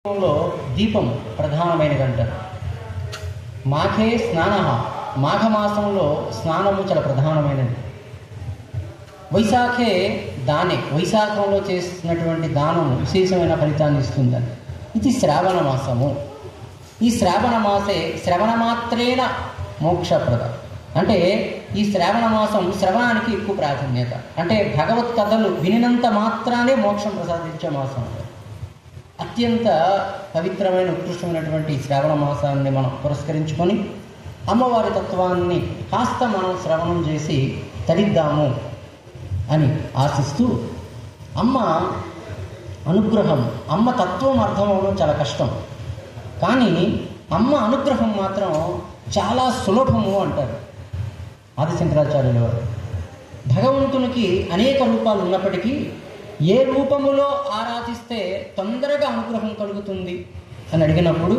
లో దీపం ప్రధానమైనది అంటారు. మాఘే స్నాన, మాఘమాసంలో స్నానము చాలా ప్రధానమైనది. వైశాఖే దానే, వైశాఖంలో చేసినటువంటి దానము విశేషమైన ఫలితాన్ని ఇస్తుందని. ఇది శ్రావణ మాసము. ఈ శ్రావణ మాసే శ్రవణ మాత్రేన మోక్షప్రద. అంటే ఈ శ్రావణ మాసం శ్రవణానికి ఎక్కువ ప్రాధాన్యత. అంటే భగవత్ కథలు వినినంత మాత్రానే మోక్షం ప్రసాదించే మాసం. అత్యంత పవిత్రమైన ఉత్కృష్టమైనటువంటి శ్రావణ మాసాన్ని మనం పురస్కరించుకొని అమ్మవారి తత్వాన్ని కాస్త మనం శ్రవణం చేసి తరిద్దాము అని ఆశిస్తూ, అమ్మ అనుగ్రహం, అమ్మ తత్వం అర్థం అవడం చాలా కష్టం, కానీ అమ్మ అనుగ్రహం మాత్రం చాలా సులభము అంటారు ఆదిశంకరాచార్యుల వారు. భగవంతునికి అనేక రూపాలు ఉన్నప్పటికీ ఏ రూపములో ఆరాధిస్తే తొందరగా అనుగ్రహం కలుగుతుంది అని అడిగినప్పుడు